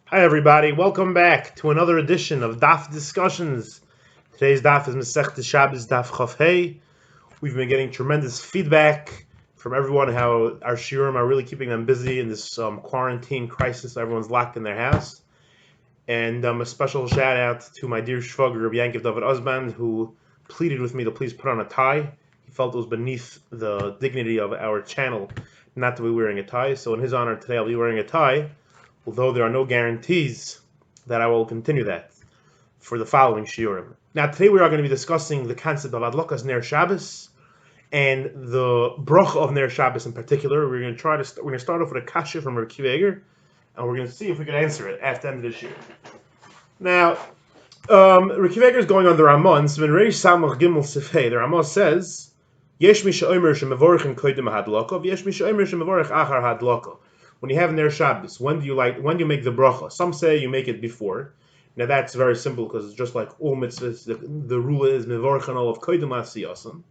Hi everybody, welcome back to another edition of Daf Discussions. Today's Daf is Masechta Shabbos Daf Chaf Hey. We've been getting tremendous feedback from everyone how our shiurim are really keeping them busy in this quarantine crisis. Everyone's locked in their house. And a special shout out to my dear shvager, Rabbi Yankiv David Osband, who pleaded with me to please put on a tie. He felt it was beneath the dignity of our channel not to be wearing a tie. So in his honor today I'll be wearing a tie, although there are no guarantees that I will continue that for the following shiurim. Now today we are going to be discussing the concept of Adlokas Ner Shabbos and the bracha of Ner Shabbos in particular. We're going to start off with a kasha from Rav Akiva Eiger, and we're going to see if we can answer it at the end of this year. Now, Rav Akiva Eiger is going on the Ramah, and so in Reish Samach Gimel Sifhei, the Ramah says, Yesh mi she'omer she'mevorich koydem hadlaka, v'yesh mi she'omer she'mevorich achar hadlaka. When you have Ner Shabbos, when do you make the bracha? Some say you make it before. Now that's very simple because it's just like all mitzvahs. The rule is mevorich and all of koydem asiyasam.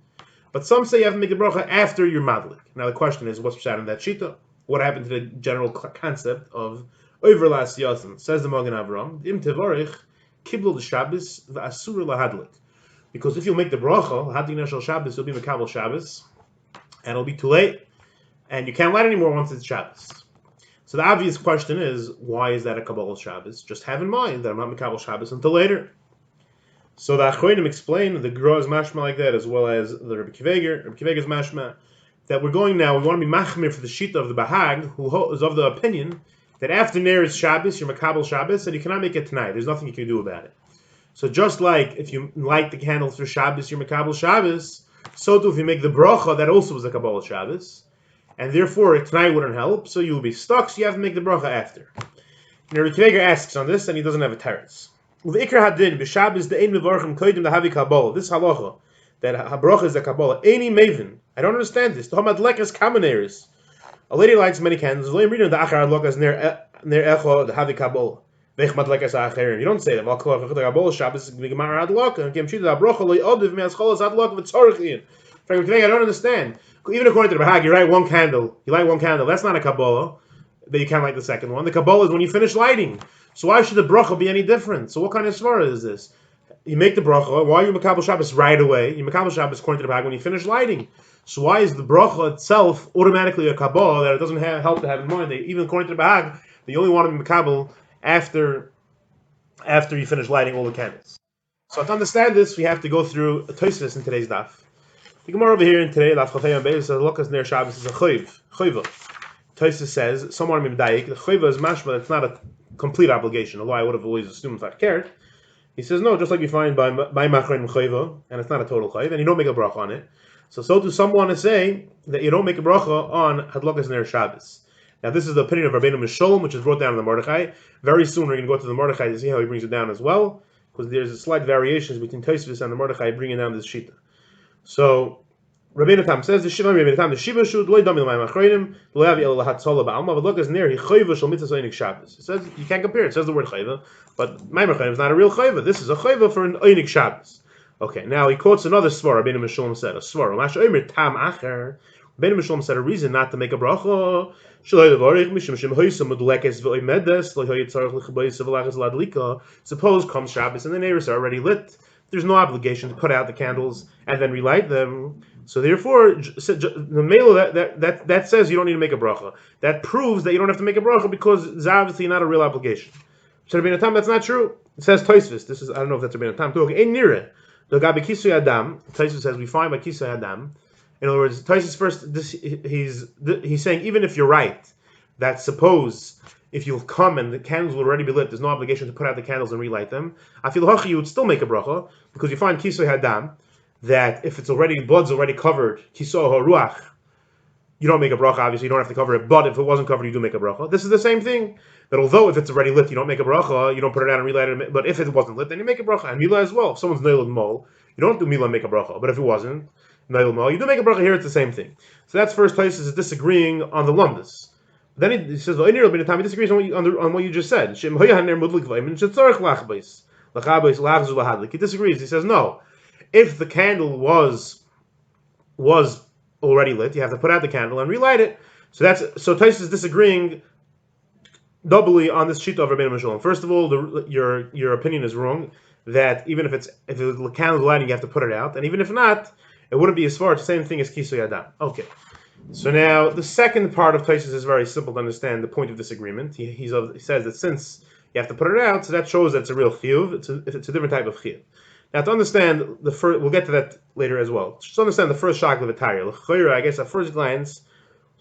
But some say you have to make the bracha after your madlik. Now the question is, what's pshat in that shita? What happened to the general concept of over l'asiyasam? Says the Magen Avram, im tevorich kiblu the Shabbos v'asur lahadlik. Because if you make the bracha, hadin shel Shabbos, you'll be mekabel Shabbos, and it'll be too late, and you can't light anymore once it's Shabbos. So the obvious question is, why is that a Kabbalah Shabbos? Just have in mind that I'm not Mekabel Shabbos until later. So the Achronim explain, the Gra is mashma like that, as well as the Rabbi Akiva Eiger. Rabbi Akiva Eiger is mashma that we want to be machmir for the shita of the Bahag, who is of the opinion that after Ner is Shabbos, you're Mekabel Shabbos, and you cannot make it tonight. There's nothing you can do about it. So just like if you light the candles for Shabbos, you're Mekabel Shabbos, so too if you make the bracha, that also is a Kabbalah Shabbos. And therefore tonight wouldn't help, so you'll be stuck, so you have to make the bracha after. And Rav Akiva Eiger asks on this, and he doesn't have a teretz. This halacha, that bracha is the Kabbalah, Eini Maven, I don't understand this. A lady lights many candles, you don't say that. I don't understand. Even according to the Bahag, you light one candle. That's not a Kabbalah, but you can't light the second one. The Kabbalah is when you finish lighting. So why should the bracha be any different? So what kind of svara is this? You make the bracha. Why are you Mekabel Shabbos right away? You Mekabel Shabbos according to the Bahag when you finish lighting. So why is the bracha itself automatically a Kabbalah that it doesn't help to have in mind? Even according to the Bahag, you only want to be Mekabel after you finish lighting all the candles. So to understand this, we have to go through a Tosfos in today's daf. The Gemara over here in today, Daf Chafei and Beis says, "Lokas Ner Shabbos is a chayva." Tosfos says, somewhere in Mibdayik, the chayva is mashma. It's not a complete obligation. Although I would have always assumed if I cared. He says no, just like you find by machrin chayva, and it's not a total chayv, and you don't make a bracha on it. So do some want to say that you don't make a bracha on Hadlokas Ner Shabbos. Now this is the opinion of Rabeinu Meshulam, which is brought down in the Mordechai. Very soon we're going to go to the Mordechai to see how he brings it down as well, because there's a slight variations between Tosfos and the Mordechai bringing down this shita. So Rabeinu Tam says the shiva should loy dami l'mayim achreinim loyavi el lahatzola ba'alma v'lokas ner he chayva shel mitzvah einik Shabbos. It says you can't compare. It says the word chayva, but mayim achreinim is not a real chayva. This is a chayva for an einik Shabbos. Okay, now he quotes another svara. Rabeinu Meshulam said a svara. Mash omer tam acher. Rabeinu Meshulam said a reason not to make a bracha. Shaloi levarich mishum shem hoysam udlekes v'oimedes loy yitzarich l'chabayis v'lachas ladlika. Suppose comes Shabbos and the neighbors are already lit. There's no obligation to put out the candles and then relight them. So therefore, the mail that says you don't need to make a bracha. That proves that you don't have to make a bracha because it's obviously not a real obligation. So Rabeinu Tam, that's not true. It says Tosfos. This is, I don't know if that's Rabeinu Tam too. Okay, near it. The Gabi Kisui Adam. Tosfos says we find by Kisui Adam. In other words, Tosfos first. He's saying even if you're right, that suppose if you'll come and the candles will already be lit, there's no obligation to put out the candles and relight them. I feel hachi you would still make a bracha because you find Kisui Adam that if blood's already covered, kiso haruach, you don't make a bracha. Obviously, you don't have to cover it. But if it wasn't covered, you do make a bracha. This is the same thing. That although if it's already lit, you don't make a bracha. You don't put it out and relight it. But if it wasn't lit, then you make a bracha. And milah as well. If someone's nailed mol, you don't do milah and make a bracha. But if it wasn't nailed mol, you do make a bracha. Here it's the same thing. So that's first place is disagreeing on the lumdus. Then he says, "He disagrees on what you just said." He disagrees. He says no. If the candle was already lit, you have to put out the candle and relight it. So Tosfos is disagreeing doubly on this sheet of Rabeinu Meshulam. First of all, your opinion is wrong. That even if the candle's lighting, you have to put it out, and even if not, it wouldn't be as far. It's the same thing as Kisoy Adam. Okay. So now the second part of Taisus is very simple to understand the point of disagreement. He says that since you have to put it out, so that shows that it's a real chiyuv. It's a different type of chiyuv. Now to understand the first, we'll get to that later as well. Just understand the first shakla of Atari. I guess at first glance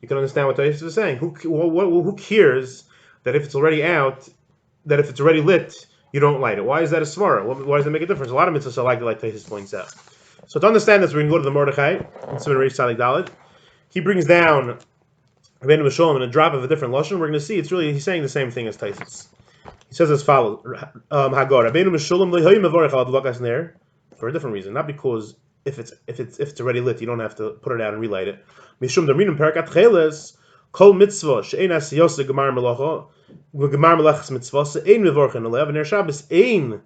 you can understand what Taisus is saying. Who cares that if it's already out, that if it's already lit, you don't light it? Why is that a svara? Why does that make a difference? A lot of mitzvahs are like Taisus points out. So to understand this, we're going to go to the Mordechai in Simon Reish Tzadik Dalet. He brings down Rabeinu Meshulam in a drop of a different lashon. We're going to see he's saying the same thing as Taisus. He says as follows: Hagar Rabeinu Meshulam lehoy mevorech al adlakas ner, for a different reason, not because if it's already lit, you don't have to put it out and relight it. Mishum daminim perikat cheles kol mitzvah she'ein asiyos gemar melacha gemar melachas mitzvah she'ein mevorchen alev ner Shabbos ein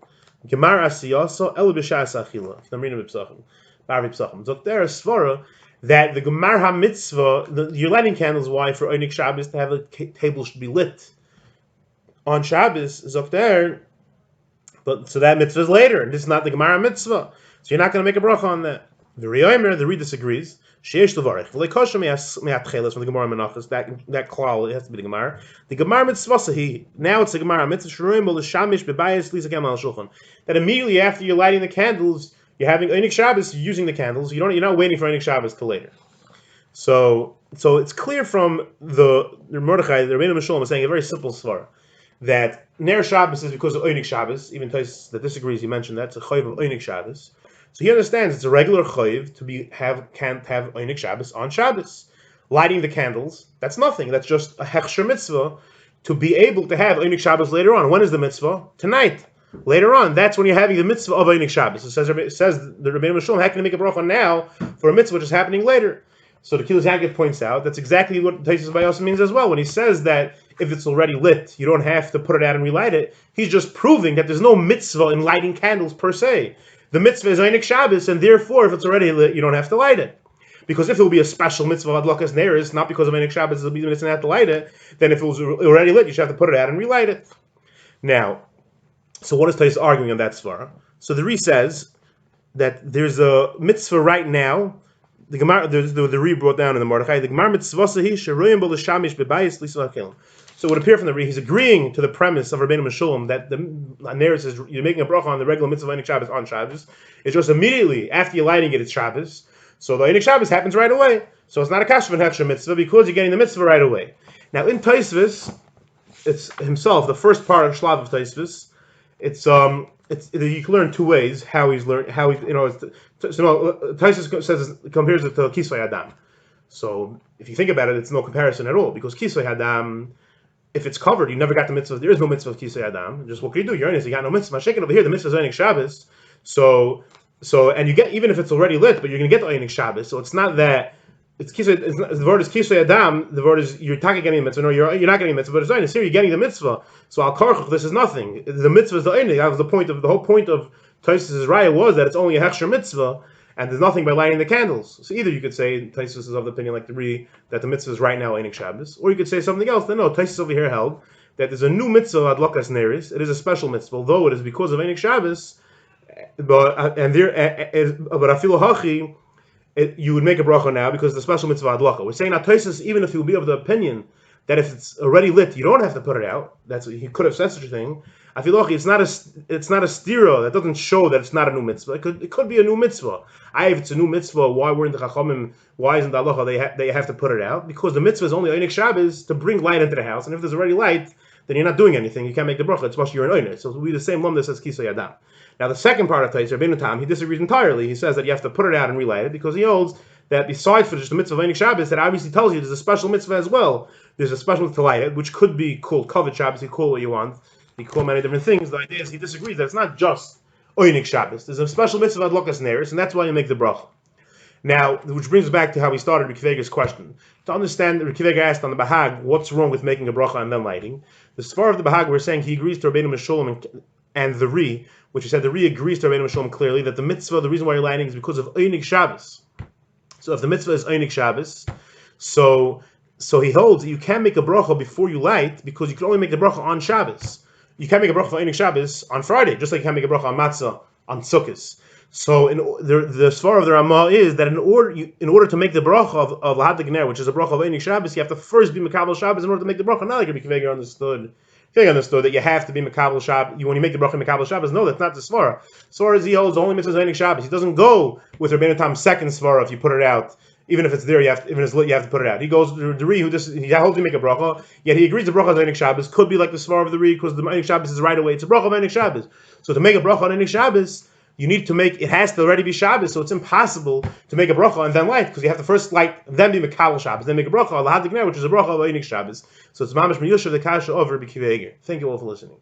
gemar asiyos el b'shas achila. Daminim b'psachim, b'arvi psachim. So there is svara that the Gemar HaMitzvah, you're lighting candles, why? For Einik Shabbos, to have a table should be lit on Shabbos, is up there, but so that mitzvah is later, and this is not the Gemar HaMitzvah, so you're not going to make a bracha on that. The Reyomer, the Reed disagrees, Sheesh Levarech, V'leikosha me'atcheles from the Gemara Menachos, that klal, it has to be the Gemara. The Gemar Mitzvah Sahi, now it's the Gemar HaMitzvah, Shroim L'shamish B'bayis Lisa Gam Al Shulchan, that immediately after you're lighting the candles, you're having Einik Shabbos, you're using the candles. You're not waiting for Einik Shabbos till later. So it's clear from the Mordechai, the Rabeinu Meshulam is saying a very simple svara that Ner Shabbos is because of Einik Shabbos. Even Tais that disagrees, he mentioned that it's a chayv of Einik Shabbos. So he understands it's a regular chayv to can't have Einik Shabbos on Shabbos. Lighting the candles, that's nothing. That's just a hechsher mitzvah to be able to have Einik Shabbos later on. When is the mitzvah? Tonight. Later on, that's when you're having the mitzvah of Einik Shabbos. It says the Rabeinu Meshulam, how can you make a bracha now for a mitzvah which is happening later? So the Kilos Yaakov points out that's exactly what Taisus Bayos means as well. When he says that if it's already lit, you don't have to put it out and relight it, he's just proving that there's no mitzvah in lighting candles per se. The mitzvah is Einik Shabbos, and therefore, if it's already lit, you don't have to light it. Because if it will be a special mitzvah of Adlakas Neris, not because of Einik Shabbos, it'll be the mitzvah not to light it, then if it was already lit, you should have to put it out and relight it. Now, so what is Tais arguing on that svara? So the Re says that there's a mitzvah right now. The Gemara, the Re brought down in the Mordechai, the Gemara mitzvah sahi sheroyim bo l'shamish bebayis l'isla hakelim. So it would appear from the Re, he's agreeing to the premise of Rabeinu Meshulam that the Neris says you're making a bracha on the regular mitzvah of Einik Shabbos on Shabbos. It's just immediately after you're lighting it, it's Shabbos. So the Einik Shabbos happens right away. So it's not a kashv and hechsher mitzvah because you're getting the mitzvah right away. Now in Taisvis, it's himself, the first part of Shlav of Taisvis. It's you can learn two ways Taisus says compares it to Kisoy Adam. So if you think about it, it's no comparison at all because Kisoy Adam, if it's covered, you never got the mitzvah. There is no mitzvah of Kisoy Adam. Just what can you do? You're honest, you got no mitzvah. Shaking over here, the mitzvah is Einik Shabbos. So and you get even if it's already lit, but you're going to get the Einik Shabbos. So it's not that. It's the word is Kisoy Adam. The word is you're talking getting the mitzvah. No, you're not getting the mitzvah, but it's Einik. Here you're getting the mitzvah. So al karchuch, this is nothing. The mitzvah is the Einik. That was the whole point of Taisus' raya was that it's only a hechsher mitzvah, and there's nothing by lighting the candles. So either you could say Taisus is of the opinion like the Re that the mitzvah is right now Einik Shabbos, or you could say something else. No, Taisus over here held that there's a new mitzvah adlakas neris. It is a special mitzvah, though it is because of Einik Shabbos. But afilu hachi. You would make a bracha now because the special mitzvah adlacha. We're saying now Taisus, even if he would be of the opinion that if it's already lit, you don't have to put it out. That's he could have said such a thing. I feel like it's not a stira that doesn't show that it's not a new mitzvah. It could be a new mitzvah. If it's a new mitzvah, why weren't the chachamim? Why isn't the halacha they have to put it out? Because the mitzvah is only Einik Shabbos to bring light into the house, and if there's already light, then you're not doing anything. You can't make the bracha. It's what you're an Einik. So it will be the same lumdus as Kisoy Adam. Now the second part of Tais, Rabeinu Tam, he disagrees entirely. He says that you have to put it out and relight it because he holds that besides for just the mitzvah of Einik Shabbos, that obviously tells you there's a special mitzvah as well. There's a special mitzvah to light it, which could be called Kavod Shabbos. You call what you want. You call many different things. The idea is he disagrees that it's not just Einik Shabbos. There's a special mitzvah of Adlakas Neris, and that's why you make the bracha. Now, which brings us back to how we started Rav Akiva Eiger's question. To understand, Rav Akiva Eiger asked on the Bahag, what's wrong with making a bracha and then lighting? The Svar of the Bahag, we're saying he agrees to Rabeinu Meshulam and the Re, which he said the Re agrees to Rabeinu Meshulam clearly that the mitzvah, the reason why you're lighting is because of Einik Shabbos. So if the mitzvah is Einik Shabbos, so So he holds that you can't make a bracha before you light because you can only make the bracha on Shabbos. You can't make a bracha for Einik Shabbos on Friday, just like you can't make a bracha on Matzah on Sukkot. So the svar of the Ramah is that in order to make the bracha of Lahad Ner, which is a bracha of Einik Shabbos, you have to first be Makabel Shabbos in order to make the bracha. Not like Rabbi Akiva Eiger understood. He understood that you have to be Makabel Shabbos. When you make the bracha Makabel Shabbos, no, that's not the svara. Svara is he holds only mitzvahs Einik Shabbos. He doesn't go with Rabeinu Tam's second svara. If you put it out, even if it's there, you have to, even if it's lit, you have to put it out. He goes to the Ri who just he holds you make a bracha, yet he agrees the bracha on Einik Shabbos could be like the svara of the Ri because the Einik Shabbos is right away. It's a bracha of Einik Shabbos. So to make a bracha on Einik Shabbos, you need to make it has to already be Shabbos, so it's impossible to make a bracha and then light because you have to first light, then be Mekabel Shabbos, then make a bracha al Lahad Ner, which is a bracha of Einik Shabbos. So it's mamash miyusha the kasha over Rav Akiva Eiger. Thank you all for listening.